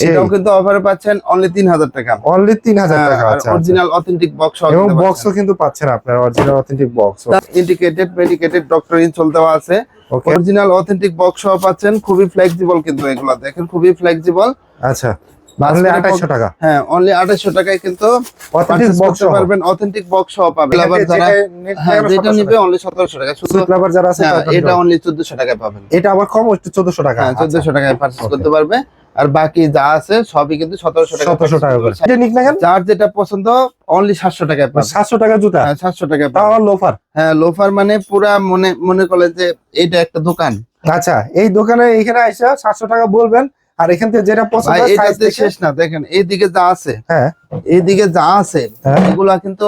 এটাও কিন্তু অফারে পাচ্ছেন অনলি 3000 টাকা। অনলি 3000 টাকা। আচ্ছা, অরিজিনাল অথেন্টিক বক্স এবং বক্সও কিন্তু পাচ্ছেন আপনারা, original authentic box. Indicated medicated doctor insole দেওয়া আছে। অরিজিনাল অথেন্টিক বক্স সহ পাচ্ছেন, খুবই ফ্লেক্সিবল কিন্তু এগুলো দেখেন, খুবই ফ্লেক্সিবল। আচ্ছা, অনলি 2800 টাকা। হ্যাঁ, অনলি 2800 টাকায় কিন্তু অথেন্টিক বক্স পাবেন, অথেন্টিক বক্স সহ পাবেন। আবার যারা যেটা নিবে অনলি 1700 টাকা, শুধু ফ্লেভার যারা আছে এটা অনলি 1400 টাকায় পাবেন। এটা আবার কম, একটু 1400 টাকা। হ্যাঁ, 1400 টাকায় পারচেজ করতে পারবে। আর বাকি যা আছে সবই কিন্তু 1700 টাকা করে। এটা নিক না কেন, যার যেটা পছন্দ অনলি 700 টাকায় পাবেন। 700 টাকা জুতা? হ্যাঁ, 700 টাকায় তাও পাবেন। লোফার? হ্যাঁ, লোফার মানে পুরা মনে করলেন যে এটা একটা দোকান। আচ্ছা, এই দোকানে এখানে আইসা 700 টাকা বলবেন, আর এখান থেকে যেটা পছন্দ হয় এটাতে শেষ না। দেখেন এইদিকে যা আছে, হ্যাঁ এইদিকে যা আছে এগুলা কিন্তু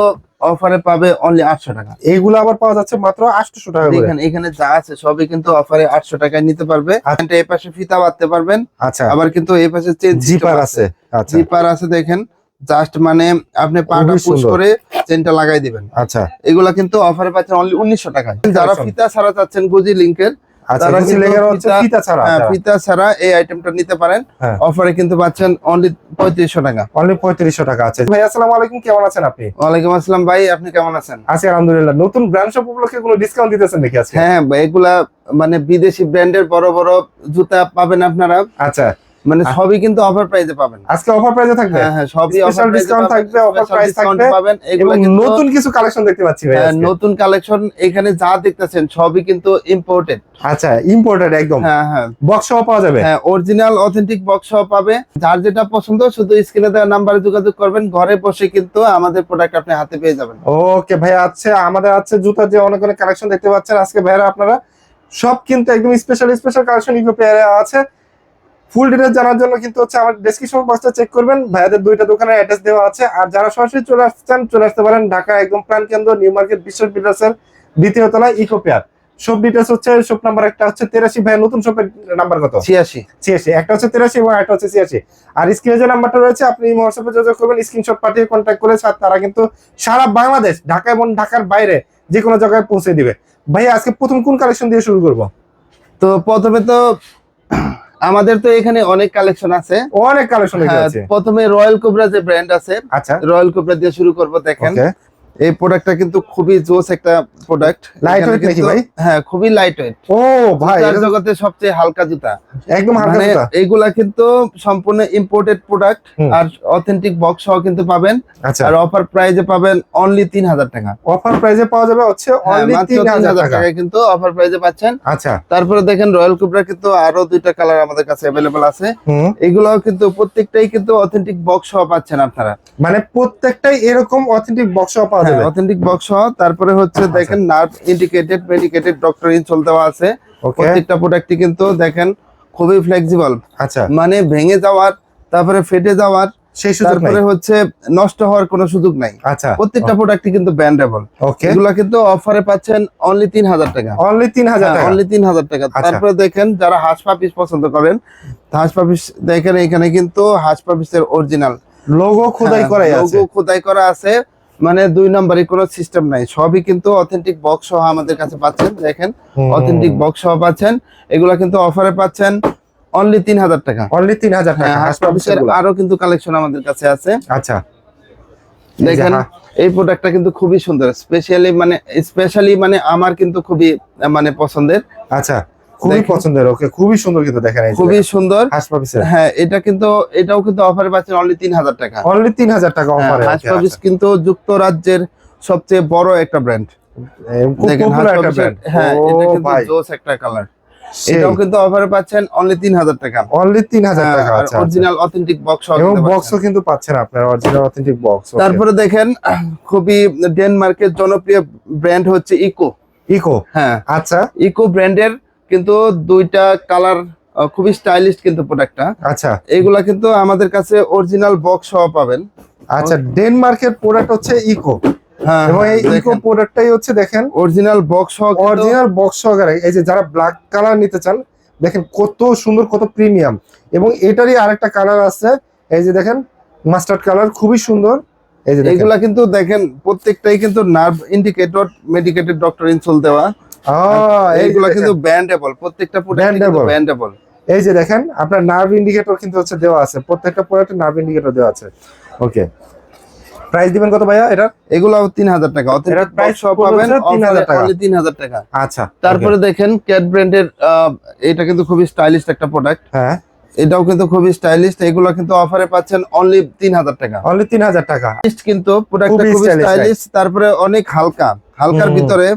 অফারে পাবে অনলি 800 টাকা। এইগুলো আবার পাওয়া যাচ্ছে মাত্র 800 টাকা করে। দেখেন এখানে যা আছে সবই কিন্তু অফারে 800 টাকায় নিতে পারবে। এই পাশে ফিতা বাঁধতে পারবেন। আচ্ছা, আবার কিন্তু এই পাশে চেন জিপার আছে। আচ্ছা, জিপার আছে। দেখেন জাস্ট মানে আপনি পাটা পুশ করে চেনটা লাগাই দিবেন। আচ্ছা, এগুলা কিন্তু অফারে পাচ্ছেন অনলি 1900 টাকায়। যারা ফিতা ছাড়া চাচ্ছেন গুজি লিংকের, তারা ফিতা ছাড়া এই আইটেমটা নিতে পারেন। অফারে কিন্তু পাচ্ছেন অনলি 3500 টাকা। অনলি 3500 টাকা আছে। ভাই আসসালামু আলাইকুম, কেমন আছেন আপনি? ওয়ালাইকুম আসসালাম ভাই, আপনি কেমন আছেন? আছি আলহামদুলিল্লাহ। নতুন ব্র্যান্ড শপ উপলক্ষে কোনো ডিসকাউন্ট দিতেছেন নাকি আজকে? হ্যাঁ ভাই, এগুলা মানে বিদেশি ব্র্যান্ডের বড় বড় জুতা পাবেন আপনারা। আচ্ছা, মানে সবই কিন্তু অফার প্রাইসে পাবেন। আজকে অফার প্রাইসে থাকবে? হ্যাঁ, সবই স্পেশাল ডিসকাউন্ট থাকবে, অফার প্রাইস থাকবে পাবেন। এগুলো নতুন কিছু কালেকশন দেখতে পাচ্ছি ভাই আজকে। নতুন কালেকশন এখানে যা দেখতেছেন সবই কিন্তু ইম্পোর্টেড। আচ্ছা, ইম্পোর্টেড একদম। হ্যাঁ, বক্স সহ পাওয়া যাবে? হ্যাঁ, অরিজিনাল অথেন্টিক বক্স সহ পাবে। যার যেটা পছন্দ শুধু স্ক্রিনে দেওয়া নাম্বারে যোগাযোগ করবেন, ঘরে বসে কিন্তু আমাদের প্রোডাক্ট আপনি হাতে পেয়ে যাবেন। ওকে ভাই, আচ্ছা আমাদের আছে জুতার যে অনেক অনেক কালেকশন দেখতে পাচ্ছেন আজকে ভাইরা আপনারা সব কিন্তু একদম স্পেশাল কালেকশন ইকোপেয়ারে আছে। ফুল ডিটেইলস জানার জন্য কিন্তু হচ্ছে আমার ডেসক্রিপশন বক্সটা চেক করবেন, ভাইয়াদের দুইটা দোকানের অ্যাড্রেস দেওয়া আছে। আর যারা সরাসরি চলে আসতে পারেন ঢাকা একদম প্রাণকেন্দ্র নিউ মার্কেট বিশ্ব বিল্ডার্সের দ্বিতীয় তলায় ইকোপেয়ার। সব ডিটেইলস হচ্ছে শপ নাম্বার একটা হচ্ছে 83। ভাই নতুন শপের নাম্বার কত? 86। একটা হচ্ছে 83 এবং একটা হচ্ছে 86। আর স্ক্রিনে যে নাম্বারটা রয়েছে আপনি হোয়াটসঅ্যাপে যোগাযোগ করবেন, স্ক্রিনশট পাঠিয়ে কন্ট্যাক্ট করে তারা কিন্তু সারা বাংলাদেশ, ঢাকা এবং ঢাকার বাইরে যে কোনো জায়গায় পৌঁছে দিবে। ভাই আজকে প্রথম কোন কালেকশন দিয়ে শুরু করব? তো প্রথমে তো আমাদের তো এখানে অনেক কালেকশন আছে, অনেক কালেকশন আছে। প্রথমে রয়্যাল কোবরা যে ব্র্যান্ড আছে, আচ্ছা রয়্যাল কোবরা দিয়ে শুরু করব। দেখেন এই প্রোডাক্টটা কিন্তু খুবই জোস একটা প্রোডাক্ট। লাইটওয়েট নাকি ভাই? হ্যাঁ, খুবই লাইটওয়েট। ও ভাই, এর জগতে সবচেয়ে হালকা জুতা, একদম হালকা জুতা। এইগুলা কিন্তু সম্পূর্ণ ইম্পোর্টেড প্রোডাক্ট আর অথেন্টিক বক্স সহ কিন্তু পাবেন। আর অফার প্রাইসে পাবেন অনলি 3000 টাকা। অফার প্রাইসে পাওয়া যাবে হচ্ছে অনলি 3000 টাকায় কিন্তু অফার প্রাইসে পাচ্ছেন। আচ্ছা, তারপরে দেখেন রয়্যাল কোবরা কিন্তু আরো দুইটা কালার আমাদের কাছে अवेलेबल আছে। এগুলো কিন্তু প্রত্যেকটাই কিন্তু অথেন্টিক বক্স সহ পাচ্ছেন আপনারা। মানে প্রত্যেকটাই এরকম অথেন্টিক বক্স সহ পাওয়া যাবে, অথেন্টিক বক্স সহ। তারপরে হচ্ছে দেখেন nerve indicated medicated doctor insole দেওয়া আছে। প্রত্যেকটা প্রোডাক্টই কিন্তু দেখেন খুবই ফ্লেক্সিবল। আচ্ছা, মানে ভেঙে যাওয়ার, তারপরে ফেটে যাওয়ার, সেই সুযোগ নাই, তারপরে হচ্ছে নষ্ট হওয়ার কোনো সুযোগ নাই। আচ্ছা, প্রত্যেকটা প্রোডাক্টই কিন্তু ব্যান্ডেবল। এগুলা কিন্তু অফারে পাচ্ছেন অনলি 3000 টাকা। অনলি 3000 টাকা, অনলি 3000 টাকা। তারপরে দেখেন যারা হাঁস পাপিস পছন্দ করেন, হাঁস পাপিস দেখেন এখানে কিন্তু হাঁস পাপিসের অরিজিনাল লোগো খোদাই করা আছে, লোগো খোদাই করা আছে। মানে দুই নম্বরে কোনো সিস্টেম নাই, সবই কিন্তু অথেন্টিক বক্স সহ আমাদের কাছে পাচ্ছেন। দেখেন অথেন্টিক বক্স সহ পাচ্ছেন। এগুলা কিন্তু অফারে পাচ্ছেন অনলি 3000 টাকা। অনলি 3000 টাকা। হাঁস পাপিসের আরো কিন্তু কালেকশন আমাদের কাছে আছে। আচ্ছা, দেখেন এই প্রোডাক্টটা কিন্তু খুবই সুন্দর, স্পেশালি মানে আমার কিন্তু খুবই মানে পছন্দের। আচ্ছা, খুবই পছন্দের। ওকে, খুবই সুন্দর কিন্তু দেখেন, খুবই সুন্দর হাঁস পাপিসের। হ্যাঁ, এটাও কিন্তু অফারে পাচ্ছেন অনলি 3000 টাকা। অনলি 3000 টাকা অফারে। হাঁস পাপিস কিন্তু যুক্তরাজ্যের সবচেয়ে বড় একটা ব্র্যান্ড। দেখেন হ্যাঁ, এটা কিন্তু জোস একটা কালার। এটাও কিন্তু অফারে পাচ্ছেন অনলি 3000 টাকা। অনলি 3000 টাকা। আচ্ছা, অরিজিনাল অথেন্টিক বক্স এবং বক্সও কিন্তু পাচ্ছেন আপনারা, অরিজিনাল অথেন্টিক বক্স। তারপরে দেখেন খুবই ডেনমার্কের জনপ্রিয় ব্র্যান্ড হচ্ছে ইকো। হ্যাঁ, আচ্ছা, ইকো ব্র্যান্ডের কিন্তু দুইটা কালার, খুবই স্টাইলিশ কিন্তু প্রোডাক্টটা। আচ্ছা, এগুলা কিন্তু আমাদের কাছে অরিজিনাল বক্স সহ পাবেন। আচ্ছা, ডেনমার্কের প্রোডাক্ট হচ্ছে ইকো। হ্যাঁ, এবং এই ইকো প্রোডাক্টটাই হচ্ছে দেখেন অরিজিনাল বক্স সহ, অরিজিনাল বক্স সহকারে। এই যে যারা ব্ল্যাক কালার নিতে চান, দেখেন কত সুন্দর, কত প্রিমিয়াম। এবং এটারই আরেকটা কালার আছে, এই যে দেখেন মাস্টার্ড কালার, খুবই সুন্দর। এই যে এগুলা কিন্তু দেখেন প্রত্যেকটাই কিন্তু nerve indicator medicated doctor insole দেওয়া। এইগুলা কিন্তু ব্যান্ডেবল, প্রত্যেকটা প্রোডাক্ট ব্যান্ডেবল। এই যে দেখেন আপনার নার্ভ ইন্ডিকেটর কিন্তু হচ্ছে দেওয়া আছে, প্রত্যেকটা প্রোডাক্টে নার্ভ ইন্ডিকেটর দেওয়া আছে। ওকে, প্রাইস দিবেন কত ভাইয়া এটা? এগুলো 3000 টাকা, অথেন্টিক প্রাইস বক্স সহ পাবেন 3000 টাকা, অনলি 3000 টাকা। আচ্ছা। তারপরে দেখেন ক্যাট ব্র্যান্ডের, এটা কিন্তু খুবই স্টাইলিশ একটা প্রোডাক্ট, হ্যাঁ এটাও কিন্তু খুবই স্টাইলিশ। এগুলো কিন্তু অফারে পাচ্ছেন অনলি 3000 টাকা, অনলি 3000 টাকা। কিন্তু প্রোডাক্টটা খুবই খুবই stylish, স্টাইলিশ, তারপরে অনেক হালকা, হালকার ভিতরে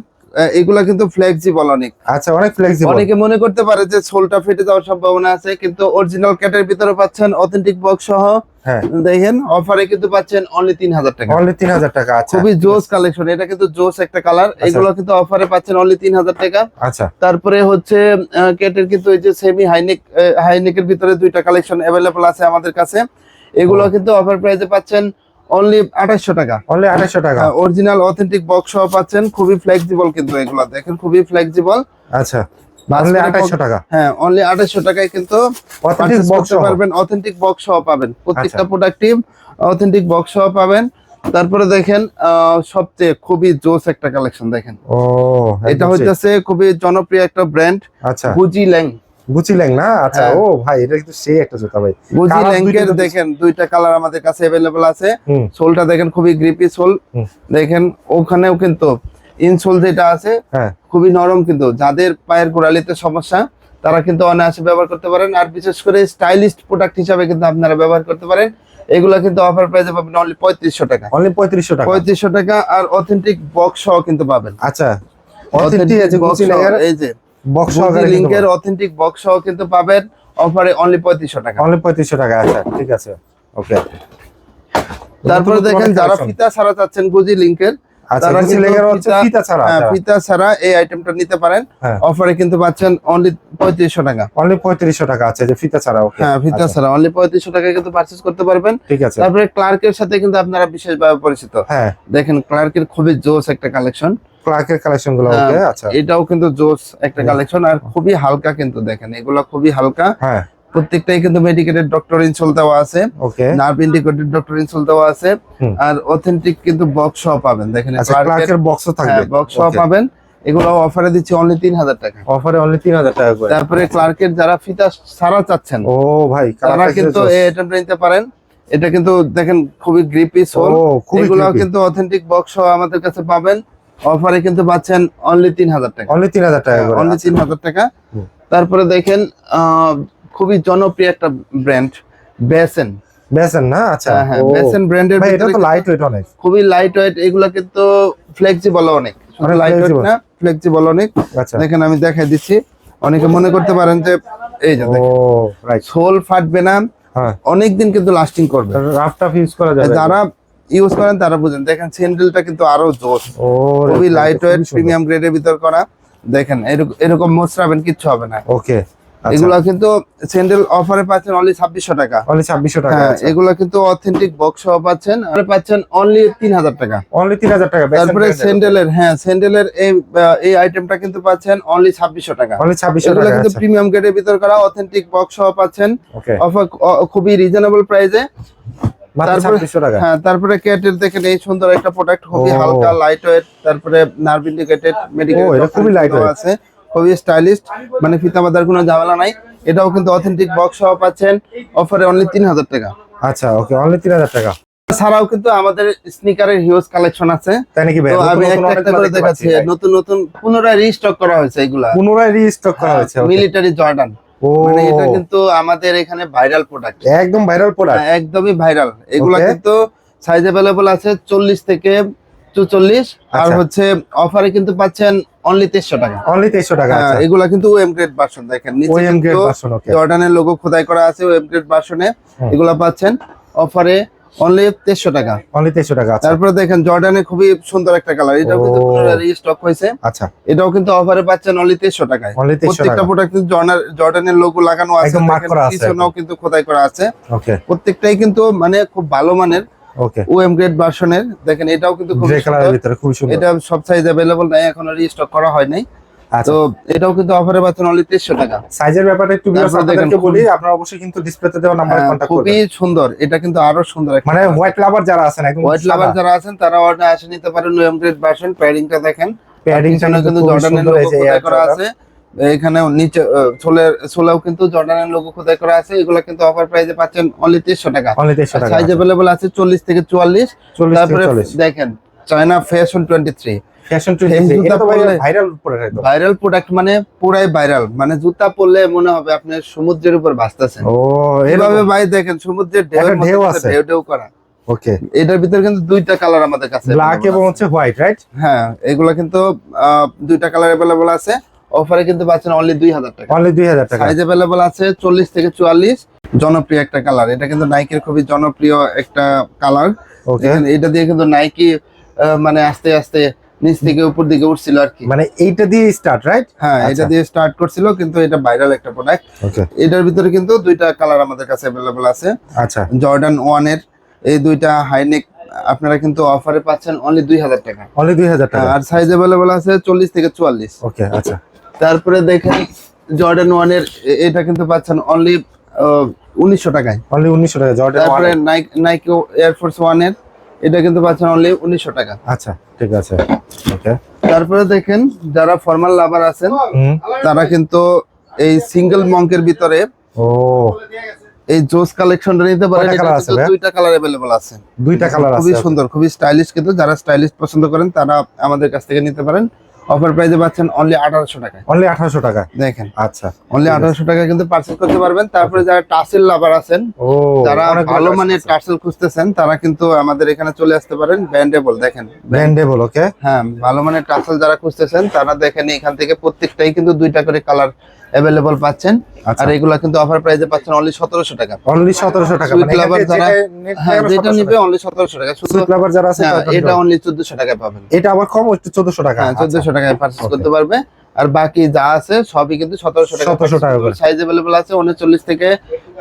এগুলা কিন্তু ফ্লেক্সিবল অনেক। আচ্ছা, অনেক ফ্লেক্সিবল। অনেকে মনে করতে পারে যে সোলটা ফেটে যাওয়ার সম্ভাবনা আছে, কিন্তু অরিজিনাল ক্যাটের ভিতরে পাচ্ছেন অথেন্টিক বক্স সহ। হ্যাঁ, দেখেন অফারে কিন্তু পাচ্ছেন অনলি 3000 টাকা, অনলি 3000 টাকা। আচ্ছা, খুবই জোস কালেকশন, এটা কিন্তু জোস একটা কালার। এগুলো কিন্তু অফারে পাচ্ছেন অনলি 3000 টাকা। আচ্ছা, তারপরে হচ্ছে ক্যাটের কিন্তু এই যে সেমি হাইনেক, হাইনেকের ভিতরে দুইটা কালেকশন अवेलेबल আছে আমাদের কাছে। এগুলো কিন্তু অফার প্রাইসে পাচ্ছেন অনলি 2800 টাকা, অনলি 2800 টাকা। অরিজিনাল অথেন্টিক বক্স সহ পাচ্ছেন, খুবই ফ্লেক্সিবল কিন্তু এগুলো দেখেন, খুবই ফ্লেক্সিবল। আচ্ছা, অনলি 2800 টাকা। হ্যাঁ, অনলি 2800 টাকায় কিন্তু অথেন্টিক purchase বক্স করতে পারবেন, অথেন্টিক বক্স সহ পাবেন, প্রত্যেকটা প্রোডাক্টই অথেন্টিক বক্স সহ পাবেন। তারপরে দেখেন সবচেয়ে খুবই জোস একটা কালেকশন দেখেন, ও এটা হচ্ছে খুবই জনপ্রিয় একটা ব্র্যান্ড, আচ্ছা, গুচি ল্যাং। গুচি ল্যাং না? আচ্ছা, হ্যাঁ। ও ভাই এটা কিন্তু সেই একটা জুতা ভাই। গুচি Colour ল্যাং দুইটা এর তো- দেখেন দুইটা কালার আমাদের কাছে अवेलेबल আছে। হুম, সোলটা দেখেন খুবই গ্রিপি সোল, হুম। দেখেন ওখানেও কিন্তু ইনসোল যেটা আছে হ্যাঁ, খুবই নরম, কিন্তু যাদের পায়ের গোড়ালিতে সমস্যা তারা কিন্তু অনায়াসে ব্যবহার করতে পারেন, আর বিশেষ করে স্টাইলিশ প্রোডাক্ট হিসাবে কিন্তু আপনারা ব্যবহার করতে পারেন। এগুলা কিন্তু অফার প্রাইসে পাবেন অনলি 3500 টাকা, অনলি 3500 টাকা। 3500 টাকা, আর অথেন্টিক বক্স সহ কিন্তু পাবেন। আচ্ছা, অথেন্টিক এই যে গুচি ল্যাং এর এই যে বক্স গুচি সহকারে লিংকের অথেন্টিক বক্স সহ কিন্তু পাবেন অফারে অনলি 3500 টাকা। অনলি 3500 টাকা। আচ্ছা, ঠিক আছে, ওকে। তারপরে দেখেন যারা ফিতা ছাড়া চাচ্ছেন গুচি লিংকের, আচ্ছা, তারা গুচি কিন্তু ল্যাং এর হচ্ছে ফিতা ছাড়া। হ্যাঁ, ফিতা ছাড়া এই আইটেমটা নিতে পারেন, হ্যাঁ, অফারে কিন্তু পাচ্ছেন অনলি 3500 টাকা। অনলি 3500 টাকা। আচ্ছা, যে ফিতা ছাড়া। ওকে, হ্যাঁ, ফিতা ছাড়া অনলি 3500 টাকায় কিন্তু পারচেজ করতে পারবেন। ঠিক আছে। তারপরে ক্লার্কের সাথে কিন্তু আপনারা বিশেষভাবে পরিচিত, হ্যাঁ, দেখেন ক্লার্কের খুবই জোস একটা কালেকশন, ক্লার্কের কালেকশন গুলো। ওকে, আচ্ছা, এটাও কিন্তু জোস একটা কালেকশন, আর খুবই হালকা কিন্তু দেখেন, এগুলো খুবই হালকা, হ্যাঁ, প্রত্যেকটাই কিন্তু মেডিকেটেড ডক্টর ইনসোল দেওয়া আছে, ওকে। নার্ভ ইন্ডিকেটেড ডক্টর ইনসোল দেওয়া আছে, হুম। আর অথেন্টিক কিন্তু বক্স সহ পাবেন। দেখেন আচ্ছা, ক্লার্কের বক্সও থাকবে, বক্স সহ পাবেন, এগুলো অফারে দিচ্ছি অনলি 3000 টাকা। অফারে অনলি 3000 টাকা করে। তারপরে ক্লার্কের যারা ফিতা ছাড়া চাচ্ছেন ও ভাই, তারা কালারটা কিন্তু এই আইটেমটা নিতে পারেন। এটা কিন্তু দেখেন খুবই গ্রিপি সোল, ও খুবই এগুলো creepy। কিন্তু অথেন্টিক বক্স সহ আমাদের কাছে পাবেন, অফারে কিন্তু পাচ্ছেন অনলি 3000 টাকা, অনলি 3000 টাকা করে। অনলি 3000 টাকা। হুম। তারপরে দেখেন খুবই জনপ্রিয় একটা ব্র্যান্ড বেসেন। বেসন না? আচ্ছা, হ্যাঁ, ও বেসেন ব্র্যান্ডের ভাই এটা তো লাইট ওয়েট অনেক। খুবই লাইট ওয়েট, এগুলো কিন্তু ফ্লেক্সিবল অনেক, শুধু অনেক লাইট ওয়েট flexible। না, ফ্লেক্সিবল অনেক। আচ্ছা, দেখেন আমি দেখাই দিচ্ছি, অনেকে মনে করতে পারেন যে এই যে ও দেখেন রাইট, সোল ফাটবে না, হ্যাঁ, অনেকদিন কিন্তু লাস্টিং করবে, রাফ টাফ ইউজ করা যাবে। যারা ইউজ করেন তারা বুঝেন। দেখেন স্যান্ডেলটা কিন্তু আরো জোস, ও খুবই লাইট ওয়েট, প্রিমিয়াম গ্রেডের ভিতর করা। দেখেন এরকম মোচড়াবেন কিচ্ছু হবে না। ওকে, এগুলা কিন্তু স্যান্ডেল অফারে পাচ্ছেন অনলি 2600 টাকা। অনলি 2600 টাকা। হ্যাঁ, আচ্ছা, এগুলা কিন্তু অথেন্টিক বক্স সহ পাচ্ছেন, আর পাচ্ছেন অনলি 3000 টাকা। অনলি 3000 টাকা। তারপরে স্যান্ডেলের, হ্যাঁ স্যান্ডেলের এই আইটেমটা কিন্তু পাচ্ছেন অনলি 2600 টাকা। অনলি 2600 এগুলো টাকা। কিন্তু আচ্ছা, প্রিমিয়াম গ্রেডের ভিতর করা, অথেন্টিক বক্স সহ পাচ্ছেন, ওকে, অফার খুবই রিজনেবল প্রাইসে। মাত্র তারপরে 2600 টাকা। হ্যাঁ, তারপরে ক্যাটের দেখেন এই সুন্দর একটা প্রোডাক্ট, খুবই ও। হালকা লাইট ওয়েট, তারপরে নার্ভ ইন্ডিকেটেড মেডিকেল ও, এটা খুবই lightweight। আছে, খুবই স্টাইলিশ, মানে ফিতা বাঁধার কোনো ঝামেলা নাই। এটাও কিন্তু অথেন্টিক বক্স সহ পাচ্ছেন, অফারে অনলি 3000 টাকা। আচ্ছা, ওকে, অনলি 3000 টাকা। এছাড়াও কিন্তু আমাদের স্নিকারের হিউজ কালেকশন আছে, তাই নাকি ভাই? তো আমি নতুন একটা একটা অনেকগুলো করে দেখতে দেখাচ্ছি। পাচ্ছি। নতুন নতুন পুনরায় রিস্টক করা হয়েছে এগুলা, পুনরায় রিস্টক করা হয়েছে। ওকে। মিলিটারি জর্ডান, ও মানে এটা কিন্তু আমাদের এখানে ভাইরাল প্রোডাক্ট, একদম ভাইরাল প্রোডাক্ট। একদমই ভাইরাল। এগুলা Okay. কিন্তু সাইজ अवेलेबल আছে 40 থেকে 44, আর আচ্ছা। হচ্ছে অফারে কিন্তু পাচ্ছেন অনলি 2300 টাকা। অনলি 2300 টাকা। হ্যাঁ, আচ্ছা, এগুলা কিন্তু ওএম গ্রেড ভার্সন, দেখেন নিচে ওএম গ্রেড কিন্তু ভার্সন। ওকে, জর্ডানের লোগো খোদাই করা আছে ওএম গ্রেড ভার্সনে, হুম। এগুলা পাচ্ছেন অফারে অনলি 2300 টাকা। অনলি 2300 টাকা। আচ্ছা, তারপরে দেখেন জর্ডানের খুবই সুন্দর একটা কালার, এটাও কিন্তু ও। পুনরায় রিস্টক হয়েছে, আচ্ছা, এটাও কিন্তু অফারে পাচ্ছেন অনলি 2300 টাকায়। অনলি 2300 প্রত্যেকটা টাকা। প্রোডাক্ট কিন্তু জর্ডানের লোগো লাগানো আছে, একদম mark দেখেন করা আছে পিছনেও একদম। কিন্তু খোদাই করা আছে, ওকে, প্রত্যেকটাই কিন্তু মানে খুব ভালো মানের ওকে। ওএম গ্রেড ভার্সনের। দেখেন এটাও কিন্তু খুব গ্রে কালারের ভিতরে খুব সুন্দর। এটা সব সাইজ अवेलेबल নাই, এখনো রিস্টক করা হয় নাই। আচ্ছা, তো এটাও কিন্তু অফারে পাচ্ছেন অনলি 2300 টাকা। সাইজের ব্যাপারটা একটু ভিউয়ার্স তারপর দেখেন আপনাদেরকে বলি, আপনারা অবশ্যই কিন্তু ডিসপ্লেতে দেওয়া নম্বরে হ্যাঁ, কন্টাক্ট খুবই করবেন। সুন্দর, এটা কিন্তু আরো সুন্দর একটা, মানে হোয়াইট লাভার যারা আছেন, একদম হোয়াইট লাভার যারা আছেন তারা অর্ডার আসে নিতে পারেন ওএম গ্রেড ভার্সন। প্যাডিংটা দেখেন, প্যাডিংটা পিছনে কিন্তু খুব জর্ডানের সুন্দর। লোগো এই যে খোদাই এয়ার করা জর্ডান। আছে, এখানে নিচে সোলেও কিন্তু জর্ডানের লোগো খোদাই করা আছে। এগুলো কিন্তু অফার প্রাইসে পাচ্ছেন অনলি 300 টাকা। অনলি 300 টাকা। সাইজ अवेलेबल আছে 40 থেকে 44। 40 থেকে তারপরে 40 দেখেন চায়না ফ্যাশন 23। ফ্যাশন 23 এটা তো ভাই ভাইরাল প্রোডাক্ট একদম। ভাইরাল প্রোডাক্ট মানে পুরাই ভাইরাল, মানে জুতা পরলে মনে হবে আপনি সমুদ্রের উপর ভাসতেছেন। ও এভাবে ভাই দেখেন সমুদ্রের ঢেউয়ের ঢেউ মধ্যে আছে। ঢেউ করা। ওকে, এটার ভিতরে কিন্তু দুইটা কালার আমাদের কাছে ব্ল্যাক available এবং আছে। হচ্ছে হোয়াইট, রাইট? হ্যাঁ, এগুলা কিন্তু দুইটা কালার अवेलेबल আছে। অফারে কিন্তু পাচ্ছেন অনলি 2000 টাকা। অনলি 2000 টাকা। সাইজ अवेलेबल আছে 40 থেকে 44। জনপ্রিয় একটা কালার, এটা কিন্তু নাইকির খুবই জনপ্রিয় একটা কালার। ওকে, এটা দিয়ে কিন্তু নাইকি মানে আস্তে আস্তে নিচ থেকে উপর দিকে উঠছিল আর কি। মানে এইটা দিয়ে স্টার্ট, রাইট? হ্যাঁ, এটা দিয়ে স্টার্ট করছিল, কিন্তু এটা ভাইরাল একটা প্রোডাক্ট। ওকে, এটার ভিতরে কিন্তু দুইটা কালার আমাদের কাছে अवेलेबल আছে। আচ্ছা, জর্ডান 1 এর এই দুইটা হাইনেক আপনারা কিন্তু অফারে পাচ্ছেন অনলি 2000 টাকা। অনলি 2000 টাকা। আর সাইজ अवेलेबल আছে 40 থেকে 44। ওকে, আচ্ছা, তারপরে দেখেন জর্ডান 1 এর এটা কিন্তু পাচ্ছেন অনলি 1900 টাকায়। অনলি 1900 টাকা জর্ডান 1। তারপরে নাইকি এয়ারফোর্স 1 এর এটা কিন্তু পাচ্ছেন অনলি 1900 টাকা। আচ্ছা, ঠিক আছে, ওকে। তারপরে দেখেন যারা ফর্মাল লাভার আছেন হুম, তারা কিন্তু এই সিঙ্গেল মঙ্কের ভিতরে ও এই জোস কালেকশনটা নিতে পারেন। কয়টা এটা কালার আছে কিন্তু ভাই? দুইটা কালার अवेलेबल আছে। দুইটা কালার আছে। খুবই সুন্দর, খুবই স্টাইলিশ, কিন্তু যারা স্টাইলিশ পছন্দ করেন তারা আমাদের কাছ থেকে নিতে পারেন। অফার প্রাইসে পাচ্ছেন অনলি 1800 টাকায়। অনলি 1800 টাকা। দেখেন আচ্ছা, অনলি 1800 টাকা কিন্তু পারচেজ করতে পারবেন। তারপরে যারা টাসেল লাভার আছেন, ও যারা অনেক ভালো মানের টাসেল খুঁজতেছেন, তারা কিন্তু আমাদের এখানে চলে আসতে পারেন। ব্যান্ডেবল দেখেন, ব্র্যান্ডেবল, ওকে। হ্যাঁ, ভালো মানের টাসেল যারা খুঁজতেছেন তারা দেখেন এখান থেকে প্রত্যেকটাই কিন্তু দুইটা করে কালার अवेलेबल পাচ্ছেন। আচ্ছা, আর এগুলা কিন্তু অফার প্রাইসে পাচ্ছেন অনলি 1700 টাকা। অনলি 1700 টাকা। সুইট মানে লাভার এখানে যারা হ্যাঁ যেটা 1700 নিবে অনলি 1700 টাকা। শুধু সুইট লাভার যারা আছে হ্যাঁ, তাদের এটা অনলি 1400 টাকায় পাবেন। এটা আবার কম, একটু 1400 টাকা। হ্যাঁ, 1400 টাকায় পারচেজ Okay. করতে পারবে। আর বাকি যা আছে সবই কিন্তু 1700 টাকা। 1700 টাকা করে। সাইজ अवेलेबल আছে 39 থেকে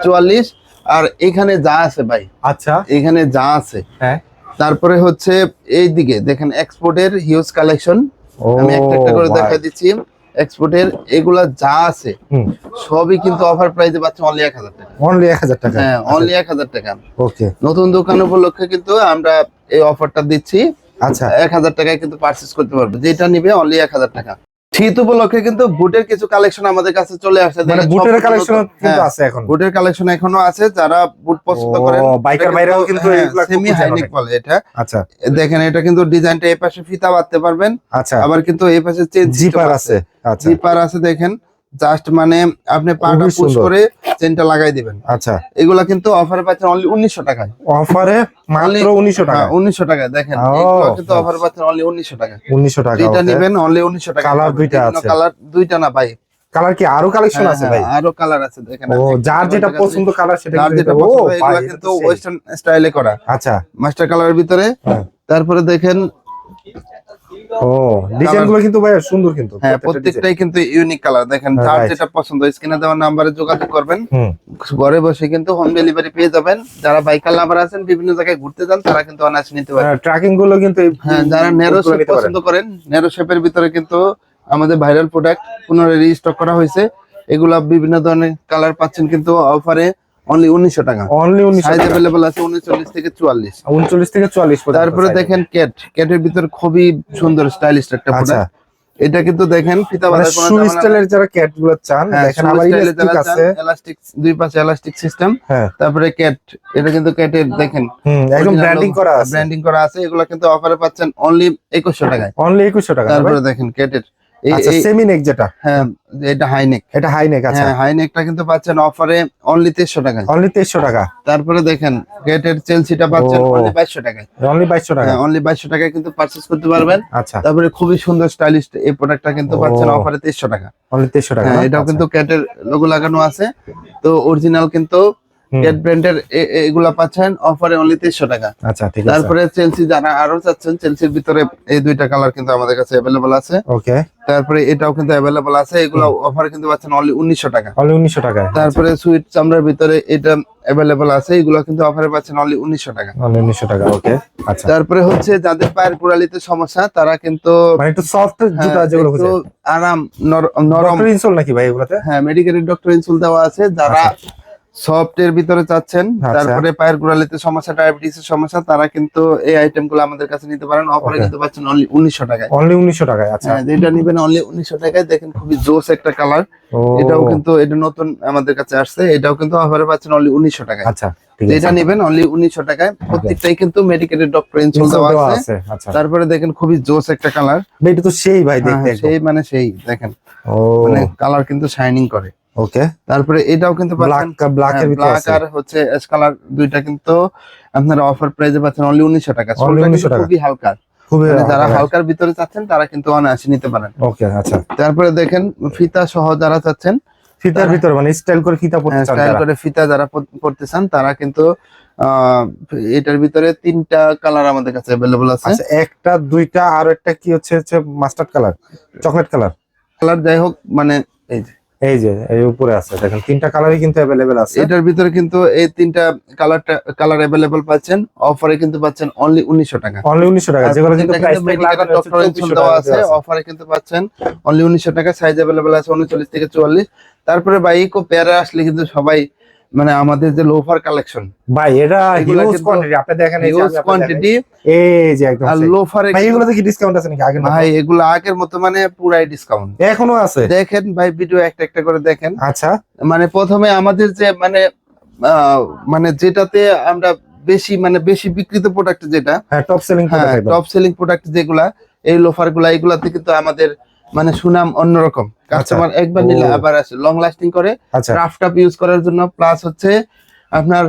44। আর এখানে যা আছে ভাই, আচ্ছা, এখানে যা আছে, হ্যাঁ, তারপরে হচ্ছে এই দিকে দেখেন এক্সপোর্টের হিউজ কালেকশন। ও আমি একটা একটা করে ভাই। দেখাই দিচ্ছি। এক্সপোর্টের এগুলা যা আছে হুম, সবই কিন্তু অফার প্রাইসে পাচ্ছেন অনলি 1000 টাকা। অনলি 1000 টাকা। হ্যাঁ, অনলি 1000 টাকা। ওকে, নতুন দোকান উপলক্ষে কিন্তু আমরা এই অফারটা দিচ্ছি। আচ্ছা, 1000 টাকায় কিন্তু পারচেজ করতে পারবে, যেটা নিবে অনলি 1000 টাকা। শীত উপলক্ষে কিন্তু বুটের কিছু কালেকশন আমাদের কাছে চলে আসছে। মানে দেখেন, বুটের সম্পূর্ণ কালেকশন নতুন। কিন্তু হ্যাঁ, আছে এখন। বুটের কালেকশন এখনো আছে। যারা বুট পছন্দ ও, করেন, বাইকার ভাইরাও কিন্তু এগুলা খুব সেমি পছন্দ হাইনেক করে। বলে এটা। আচ্ছা, দেখেন এটা কিন্তু ডিজাইনটা এই পাশে ফিতা বাঁধতে পারবেন, আচ্ছা, আবার কিন্তু এই পাশে চেন জিপার আছে। আচ্ছা, জিপার আছে। দেখেন জাস্ট মানে আপনি পাটা খুবই পুশ সুন্দর। করে চেনটা লাগাই দিবেন। আচ্ছা, এগুলা কিন্তু অফারে পাচ্ছেন অনলি 1900 টাকায়। অফারে মাত্র 1900 টাকা। 1900 টাকায় দেখেন ও, এগুলা কিন্তু অফারে পাচ্ছেন অনলি 1900 টাকায়। 1900 টাকা। যেটা ওকে। নেবেন অনলি 1900 টাকা। কালার দুইটা আছে। কালার দুইটা না ভাই, কালার কি আরো কালেকশন হ্যাঁ, আছে হ্যাঁ, ভাই? আরো কালার আছে। দেখেন ও, যার যেটা পছন্দ কালার সেটা যার কিন্তু যেটা নিতে- ও পছন্দ, ভাই, এগুলা এটা কিন্তু তো সেই। ওয়েস্টার্ন স্টাইলে করা, আচ্ছা, মাস্টার কালারের ভিতরে। হ্যাঁ। তারপরে দেখেন ও, ডিজাইন গুলো কিন্তু ভাই সুন্দর কিন্তু। হ্যাঁ, প্রত্যেকটা design। প্রত্যেকটাই কিন্তু ইউনিক কালার। দেখেন হ্যাঁ, যার right. যেটা পছন্দ স্ক্রিনে দেওয়া নাম্বারে যোগাযোগ করবেন। হুম, ঘরে বসে কিন্তু হোম ডেলিভারি পেয়ে যাবেন। যারা বাইকার লাভার আছেন, বিভিন্ন জায়গায় ঘুরতে যান, তারা কিন্তু অনায়াসে নিতে পারেন। ট্র্যাকিং গুলো কিন্তু হ্যাঁ, যারা ন্যারো গুলো শেপ নিতে পারেন। পছন্দ করেন, ন্যারো শেপের ভিতরে কিন্তু আমাদের ভাইরাল প্রোডাক্ট পুনরায় রিস্টক করা হয়েছে। এগুলা বিভিন্ন ধরনের কালার পাচ্ছেন কিন্তু অফারে অনলি 1900 টাকা। অনলি 1900 সাইজ টাকা। अवेलेबल আছে 39 থেকে 44। 39 থেকে 40 পর্যন্ত। তারপরে size। দেখেন ক্যাটের ভিতর খুবই সুন্দর স্টাইলিশ একটা আচ্ছা, প্রোডাক্ট। এটা কিন্তু দেখেন ফিতা মানে বাঁধা কোনো শু ঝামেলা নাই। স্টাইলের যারা ক্যাট গুলো চান, হ্যাঁ, দেখেন shoe আমার style এ ইলাস্টিক যারা আছে। চান, elastic, দুই পাশে elastic সিস্টেম। হ্যাঁ, তারপরে ক্যাট, এটা কিন্তু ক্যাটের দেখেন হুম, একদম ব্র্যান্ডিং করা আছে। ব্র্যান্ডিং করা আছে। এগুলো কিন্তু অফারে পাচ্ছেন অনলি 2100 টাকায়। অনলি 2100 টাকা। তারপরে দেখেন ক্যাটের আচ্ছা, সেমি নেক যেটা, হ্যাঁ, এটা হাইনেক। এটা হাই নেক। আচ্ছা, হ্যাঁ, হাইনেকটা কিন্তু পাচ্ছেন অফারে অনলি 2300 টাকায়। অনলি 2300 টাকা। তারপরে দেখেন ক্যাটের চেলসিটা পাচ্ছেন ও। অনলি 2200 টাকায়। অনলি 2200 টাকা। হ্যাঁ, অনলি 2200 টাকায় কিন্তু পারচেজ করতে পারবেন। আচ্ছা, তারপরে খুবই সুন্দর স্টাইলিশ এই প্রোডাক্টটা কিন্তু ও। পাচ্ছেন অফারে 2300 টাকা। অনলি 2300 টাকা। হ্যাঁ, এটাও আচ্ছা। কিন্তু ক্যাটের লোগো লাগানো আছে। তো অরিজিনাল কিন্তু হুম, ক্যাট ব্র্যান্ডের এগুলা পাচ্ছেন অফারে অনলি 2300 টাকা। আচ্ছা, ঠিক আছে। তারপরে চেলসি যারা আরো চাচ্ছেন, চেলসির ভিতরে এই দুইটা কালার কিন্তু আমাদের কাছে अवेलेबल আছে। ওকে, তারপরে এটাও কিন্তু अवेलेबल আছে। এগুলো অফারে কিন্তু পাচ্ছেন অনলি 1900 টাকা। অনলি 1900 টাকা। তারপরে সুইট চামড়ার ভিতরে এটা अवेलेबल আছে। এগুলো কিন্তু অফারে পাচ্ছেন অনলি 1900 টাকা। অনলি 1900 টাকা। ওকে, আচ্ছা। তারপরে হচ্ছে যাদের পায়ের গোড়ালিতে সমস্যা, তারা কিন্তু মানে একটু সফট জুতা হ্যাঁ, যেগুলো একটু খুঁজে। আরাম নরম। ডক্টর ইনসোল নাকি ভাই এগুলাতে? হ্যাঁ, মেডিকেটেড ডক্টর ইনসুল দেওয়া আছে। যারা সফটের ভিতরে চাচ্ছেন, আচ্ছা। তারপরে পায়ের গোড়ালিতে সমস্যা, ডায়াবেটিসের সমস্যা, তারা কিন্তু এই আইটেম গুলো আমাদের কাছে নিতে পারেন। অফারে Okay. কিন্তু পাচ্ছেন অনলি 1900 টাকায়। অনলি 1900 টাকায়। আচ্ছা। হ্যাঁ, যেটা নিবেন অনলি 1900 টাকায়। দেখেন খুবই জোস একটা কালার। ও এটাও কিন্তু এটা নতুন আমাদের কাছে আসছে, এটাও কিন্তু অফারে পাচ্ছেন অনলি 1900 টাকায়। আচ্ছা ঠিক যেটা আছে। নিবেন অনলি 1900 টাকায়। প্রত্যেকটাই কিন্তু মেডিকেটেড ডক্টর ইনসোল দেওয়া আছে। আচ্ছা। তারপরে দেখেন খুবই জোস একটা কালার। ভাই এটা তো সেই ভাই দেখতে একদম। সেই মানে সেই দেখেন, ও মানে কালার কিন্তু শাইনিং করে। ওকে। তারপরে এটাও কিন্তু ব্ল্যাকের ভিতরে ব্ল্যাক আছে। আর হচ্ছে অ্যাশ কালার, দুইটা কিন্তু আপনারা অফার প্রাইসে পাচ্ছেন অনলি 1900 টাকা। Only সোলটা 1900 কিন্তু টাকা। খুবই হালকা, খুবই মানে যারা হালকা। হালকার ভিতরে চাচ্ছেন তারা কিন্তু অনায়াসে নিতে পারেন। ওকে আচ্ছা। তারপরে দেখেন ফিতা সহ যারা চাচ্ছেন, ফিতার ভিতর মানে স্টাইল করে ফিতা পড়তে চান স্টাইল যারা। করে ফিতা যারা পড়তে চান তারা কিন্তু এটার ভিতরে 3টা কালার আমাদের কাছে अवेलेबल আছে। আচ্ছা একটা দুইটা আর একটা কি হচ্ছে mustard colour, chocolate colour. Colour যাই হোক মানে এই যে এই যে এই উপরে আছে দেখেন 3টা কালারই কিন্তু अवेलेबल আছে। এটার ভিতরে কিন্তু এই 3টা কালার अवेलेबल পাচ্ছেন। অফারে কিন্তু পাচ্ছেন অনলি 1900 টাকা। অনলি 1900 টাকা, যেগুলো কিন্তু প্রাইস ট্যাগ মেডিকেল লাগানো আছে ডক্টর ইনসোল দেওয়া আছে। অফারে কিন্তু পাচ্ছেন অনলি 1900 টাকা। সাইজ अवेलेबल আছে 39 থেকে 44। তারপরে বাইকো পেয়ারে আসলে কিন্তু সবাই মানে আমাদের যে লোফার কালেকশন ভাই এটা এগুলা হিউজ কিন্তু কোয়ান্টিটি আপনি দেখেন, এই যে হিউজ কোয়ান্টিটি। এই যে একদম আর সেই। লোফারে ভাই এগুলোতে কি ডিসকাউন্ট আছে নাকি আগের মতো? ভাই এগুলো আগের মতো মানে পুরাই ডিসকাউন্ট এখনো আছে? দেখেন ভাই ভিডিও একটা একটা করে দেখেন। আচ্ছা মানে প্রথমে আমাদের যে মানে মানে যেটাতে আমরা বেশি বিক্রিত প্রোডাক্ট যেটা, হ্যাঁ টপ সেলিং প্রোডাক্ট একদম। টপ সেলিং প্রোডাক্ট যেগুলা, এই লোফার গুলা, এগুলাতে কিন্তু আমাদের মানে সুনাম অন্যরকম। কাস্টমার একবার নিলে আবার আসে, লং লাস্টিং করে, আচ্ছা রাফ টাপ ইউজ করার জন্য, প্লাস হচ্ছে আপনার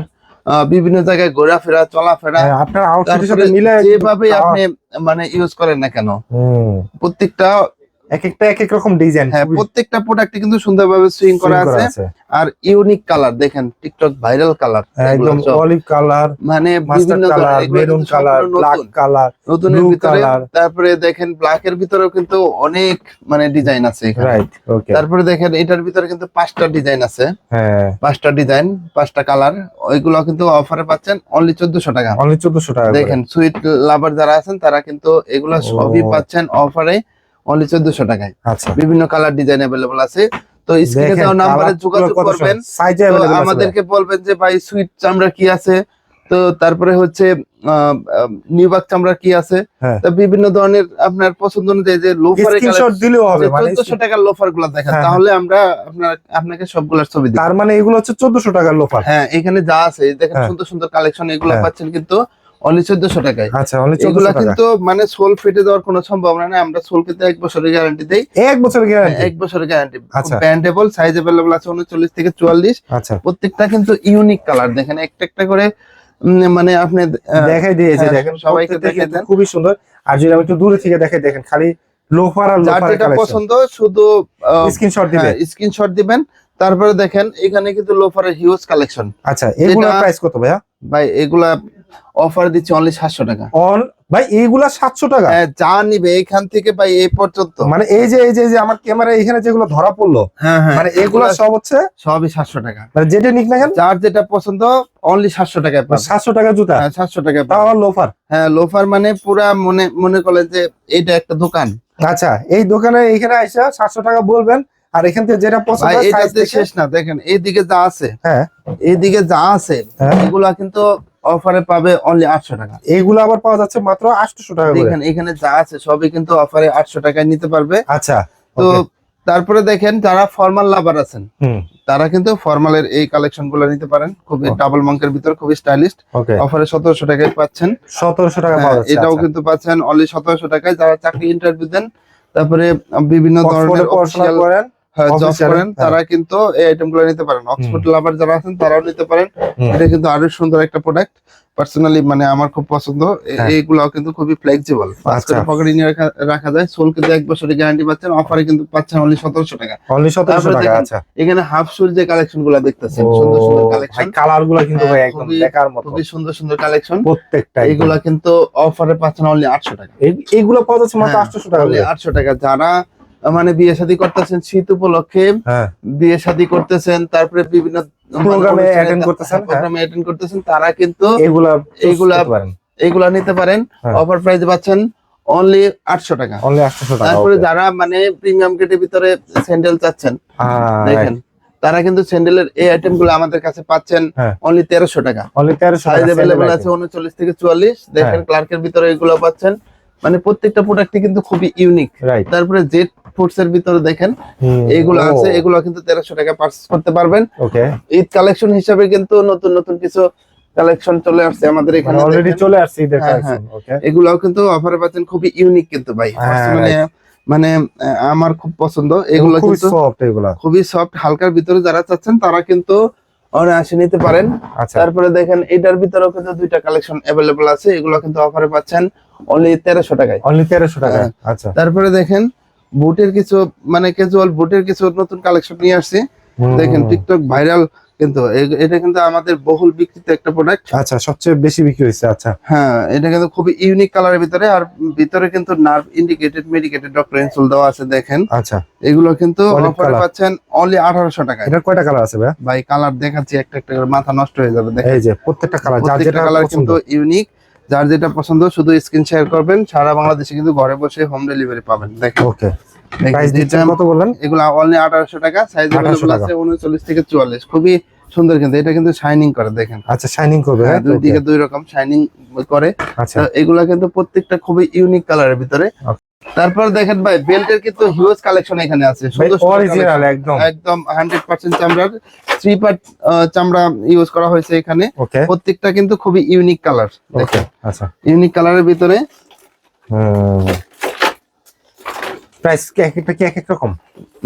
বিভিন্ন জায়গায় ঘোরাফেরা চলাফেরা, হ্যাঁ, আপনার আউটফিটের সাথে তারপরে মিলে যেভাবে আপনি মানে ইউজ করেন না কেন, প্রত্যেকটা এক এক রকম ডিজাইন। হ্যাঁ প্রত্যেকটা প্রোডাক্টে কিন্তু সুন্দরভাবে সুইং করা আছে। আর ইউনিক কালার দেখেন, টিকটক ভাইরাল কালার, একদম অলিভ কালার, মানে বিভিন্ন colour, maroon colour, black colour, নতুনের ভিতরে। তারপরে দেখেন ব্ল্যাক এর ভিতরেও কিন্তু অনেক মানে ডিজাইন আছে এখানে। Right okay. তারপরে দেখেন এটার ভিতরে কিন্তু 5টা ডিজাইন আছে। হ্যাঁ 5টা ডিজাইন, 5টা কালার, ওইগুলো কিন্তু অফারে পাচ্ছেন অনলি 1400 টাকা। অনলি 1400 টাকা। দেখেন সুইট লাভার যারা আছেন তারা কিন্তু এগুলো সবই পাচ্ছেন অফারে অনলি 1400 টাকায়। আচ্ছা বিভিন্ন কালার ডিজাইন अवेलेबल আছে। তো স্ক্রিনে দেওয়া নম্বরে যোগাযোগ করবেন, সাইজে তো अवेलेबल আছে। আমাদেরকে বলবেন যে ভাই সুইট চামড়া কি আছে, তো তারপরে হচ্ছে নিউবাক চামড়া কি আছে, তো বিভিন্ন ধরনের আপনার পছন্দ অনুযায়ী যে লোফারের স্ক্রিনশট দিলেও হবে, মানে 1400 টাকার লোফার গুলো দেখেন, তাহলে আমরা আপনাকে সবগুলোর ছবি দিই। তার মানে এগুলো হচ্ছে 1400 টাকার লোফার। হ্যাঁ এখানে যা আছে দেখেন, সুন্দর সুন্দর কালেকশন, এগুলো পাচ্ছেন কিন্তু অনলি 1400 টাকায়। আচ্ছা অনলি 1400 এগুলা টাকা। কিন্তু মানে সোল ফেটে যাওয়ার কোনো সম্ভাবনা নেই, আমরা সোল পেতে 1 বছরের গ্যারান্টি দেই। 1 বছরের গ্যারান্টি? 1 বছরের গ্যারান্টি। আচ্ছা ব্যান্ডেবল, সাইজ अवेलेबल আছে 39 থেকে 44। আচ্ছা প্রত্যেকটা কিন্তু ইউনিক কালার, দেখেন একটা একটা করে মানে আপনি দেখাই দিয়েছে, দেখেন সবাইকে দেখাই দেন, খুবই সুন্দর। আর যদি আমি একটু দূরে থেকে দেখাই, দেখেন খালি লোফার আর যার লোফারের যেটা কালেকশন। পছন্দ শুধু স্ক্রিনশট দিবেন, স্ক্রিনশট দিবেন। তারপরে দেখেন এখানে কিন্তু লোফারের হিউজ কালেকশন। আচ্ছা এগুলোর প্রাইস কত ভাইয়া? ভাই এগুলা অফার দিচ্ছি অনলি 700 টাকা। ভাই এইগুলা 700 টাকা? যা নিবে এখান থেকে ভাই এই পর্যন্ত, মানে এই যে আমার ক্যামেরা এখানে যেগুলো ধরা পড়লো, মানে এগুলা সব হচ্ছে সবই 700 টাকা। মানে যেটা নিক না কেন, যার যেটা পছন্দ অনলি 700 টাকায় পাবেন। 700 টাকা জুতা? 700 টাকায় তাও পাবেন। লোফার? হ্যাঁ লোফার মানে পুরা মনে করলেন যে এটা একটা দোকান। আচ্ছা এই দোকানে এখানে আইসা 700 টাকা বলবেন, আর এখান থেকে যেটা পছন্দ ভাই হয় এটাতে শেষ না, দেখেন এইদিকে যা আছে, হ্যাঁ এইদিকে যা আছে এগুলা কিন্তু অফারে পাবে অনলি 800 টাকা। এইগুলো আবার পাওয়া যাচ্ছে মাত্র 800 টাকা করে। দেখেন এখানে যা আছে সবই কিন্তু অফারে 800 টাকায় নিতে পারবে। আচ্ছা তো তারপরে দেখেন যারা ফর্মাল লাভার আছেন তারা কিন্তু ফর্মালের এই কালেকশন গুলো নিতে পারেন, খুবই ডাবল মাঙ্কের ভিতর, খুবই স্টাইলিশ। অফারে 1700 টাকায় পাচ্ছেন। 1700 টাকা পাওয়া যাচ্ছে। এটাও কিন্তু পাচ্ছেন অনলি 1700 টাকায়। যারা চাকরি ইন্টারভিউ দেন, তারপরে বিভিন্ন ধরনের অফিশিয়াল জব করেন, তারা কিন্তু এই আইটেম গুলো নিতে পারেন। অক্সফোর্ড লাভার যারা আছেন তারাও নিতে পারেন। এটা কিন্তু আরো সুন্দর একটা প্রোডাক্ট, পার্সোনালি মানে আমার খুব পছন্দ। এইগুলাও কিন্তু খুবই ফ্লেক্সিবল, পকেটে নিয়ে রাখা যায়। সোল কিন্তু 1 বছরের গ্যারান্টি পাচ্ছেন। অফারে কিন্তু পাচ্ছেন অনলি 1700 টাকা। অনলি 1700 টাকা। আচ্ছা এখানে হাফ শুর যে কালেকশন গুলো দেখতেছেন, সুন্দর সুন্দর কালেকশন, কালার গুলো কিন্তু ভাই একদম দেখার মতো, খুবই সুন্দর সুন্দর কালেকশন প্রত্যেকটা। এগুলা কিন্তু অফারে পাচ্ছেন অনলি 800 টাকা। এইগুলো পাওয়া যাচ্ছে মাত্র 800 টাকা। 800 টাকা। যারা মানে বিয়ে শাদী করতেছেন, শীত উপলক্ষে বিয়ে শাদী করতেছেন, তারপরে বিভিন্ন প্রোগ্রামে অ্যাটেন্ড করতেছেন, তারা কিন্তু এগুলা নিতে পারেন। অফার প্রাইসে পাচ্ছেন অনলি 800 টাকা। অনলি 800 টাকা। তারপরে যারা মানে প্রিমিয়াম গ্রেডের ভিতরে স্যান্ডেল চাচ্ছেন, দেখেন তারা কিন্তু স্যান্ডেলের এই আইটেম গুলো আমাদের কাছে পাচ্ছেন অনলি 1300 টাকা। অনলি 1300 সাইজ টাকা अवेलेबल আছে 39 থেকে 44। দেখেন ক্লার্কের ভিতরে এগুলো পাচ্ছেন, মানে প্রত্যেকটা প্রোডাক্টই কিন্তু খুবই ইউনিক। তারপরে জেড ফুডস এর ভিতরে দেখেন এগুলো আছে, এগুলো কিন্তু 1300 টাকা পারচেজ করতে পারবেন। ওকে, ঈদ কালেকশন হিসেবে কিন্তু নতুন নতুন কিছু কালেকশন চলে আসছে আমাদের এখানে, অলরেডি চলে আসছে ঈদের কালেকশন। ওকে, এগুলাও কিন্তু অফারে পাচ্ছেন, খুবই ইউনিক কিন্তু ভাই। মানে আমার খুব পছন্দ এগুলো, খুবই কিন্তু সফট, এগুলো খুবই সফট হালকার ভিতরে যারা চাচ্ছেন তারা কিন্তু অনায়াসে নিতে পারেন। তারপরে দেখেন এটার ভিতরেও কিন্তু দুইটা কালেকশন अवेलेबल আছে, এগুলো কিন্তু অফারে পাচ্ছেন অনলি 1300 টাকায়। অনলি 1300 টাকা। আচ্ছা, তারপরে দেখেন বুটের কিছু, মানে ক্যাজুয়াল বুটের কিছু নতুন কালেকশন নিয়ে আসছি। দেখেন টিকটক ভাইরাল, কিন্তু এটা কিন্তু আমাদের বহুল বিক্রিত একটা প্রোডাক্ট। আচ্ছা, সবচেয়ে বেশি বিক্রি হয়েছে। আচ্ছা, হ্যাঁ, এটা কিন্তু খুবই ইউনিক কালারের ভিতরে, আর ভিতরে কিন্তু nerve indicated medicated doctor insole দেওয়া আছে। দেখেন আচ্ছা, এগুলো কিন্তু অফারে পাচ্ছেন অনলি 1800 টাকা। এটা কয়টা কালার আছে ভাই? ভাই কালার দেখাচ্ছি একটা একটা করে, মাথা নষ্ট হয়ে যাবে। দেখেন এই যে প্রত্যেকটা কালার, যার যেটা কালার কিন্তু ইউনিক, যার যেটা পছন্দ শুধু স্ক্রিন শেয়ার করবেন, সারা বাংলাদেশে কিন্তু ঘরে বসে হোম ডেলিভারি পাবেন। দেখেন ওকে, প্রাইস দিচ্ছেন কত বললেন? এগুলো অনলি 1800 টাকা। সাইজ अवेलेबल আছে 39 থেকে 44। খুবই সুন্দর, কিন্তু এটা কিন্তু শাইনিং করে। দেখেন, আচ্ছা, শাইনিং করবে, দুই দিকে দুই রকম শাইনিং করে। আচ্ছা, এগুলা কিন্তু প্রত্যেকটা খুবই ইউনিক কালারের ভিতরে। তারপর দেখেন ভাই বেল্টের কিন্তু হিউজ কালেকশন এখানে আছে, অরিজিনাল একদম একদম 100% চামড়ার, 3 পার্ট চামড়া ইউজ করা হয়েছে এখানে। প্রত্যেকটা কিন্তু খুবই ইউনিক কালার। দেখেন, আচ্ছা, ইউনিক কালারের ভিতরে। প্রাইস কি এক এক রকম?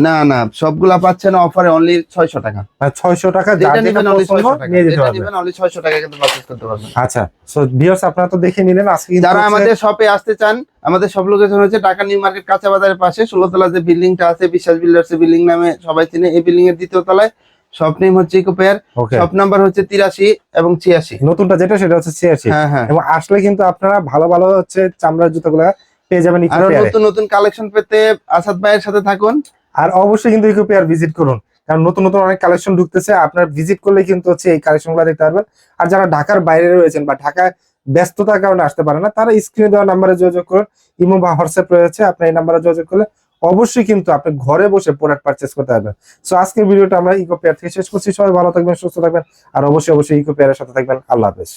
না না, সবগুলা পাচ্ছেন অফারে অনলি 600 টাকা। 600 টাকা, যেটা নেবেন অনলি 600 টাকা, যেটা নেবেন অনলি 600 টাকা কিন্তু পারচেজ করতে পারবেন। আচ্ছা, সো ভিউয়ার্স আপনারা তো দেখে নিলেন। আজকে যারা আমাদের শপে আসতে চান, আমাদের সব লোকেশন হচ্ছে ঢাকা নিউ মার্কেট কাঁচা বাজারের পাশে 16 তলা যে বিল্ডিংটা আছে, বিশ্বাস বিল্ডার্স বিল্ডিং নামে সবাই চিনে। এই বিল্ডিং এর দ্বিতীয় তলায়। শপ নেম হচ্ছে ইকো পেয়ার, শপ নাম্বার হচ্ছে 83 এবং 86। নতুনটা যেটা সেটা হচ্ছে 86। হ্যাঁ, এবং আসলে কিন্তু আপনারা ভালো ভালো হচ্ছে চামড়ার জুতোগুলো পেয়ে যাবেন ইকো পেয়ারে। আর নতুন নতুন কালেকশন পেতে আসাদ ভাইয়ের সাথে থাকুন, আর অবশ্যই কিন্তু ইকো পেয়ার ভিজিট করুন, কারণ নতুন নতুন অনেক কালেকশন ঢুকতেছে। আপনার ভিজিট করলে কিন্তু হচ্ছে এই কালেকশনগুলো দেখতে পারবেন। আর যারা ঢাকার বাইরে রয়েছেন বা ঢাকায় ব্যস্ততার কারণে আসতে পারে না, তারা স্ক্রিনে দেওয়া নাম্বারে যোগাযোগ করুন। ইমো বা হোয়াটসঅ্যাপ রয়েছে, আপনি এই নাম্বারে যোগাযোগ করলে অবশ্যই কিন্তু আপনি ঘরে বসে প্রোডাক্ট পারচেজ করতে পারবেন। সো আজকের ভিডিওটা আমরা ইকো পেয়ার থেকে শেষ করছি। সবাই ভালো থাকবেন, সুস্থ থাকবেন, আর অবশ্যই ইকো পেয়ারের সাথে থাকবেন। আল্লাহ হাফেজ।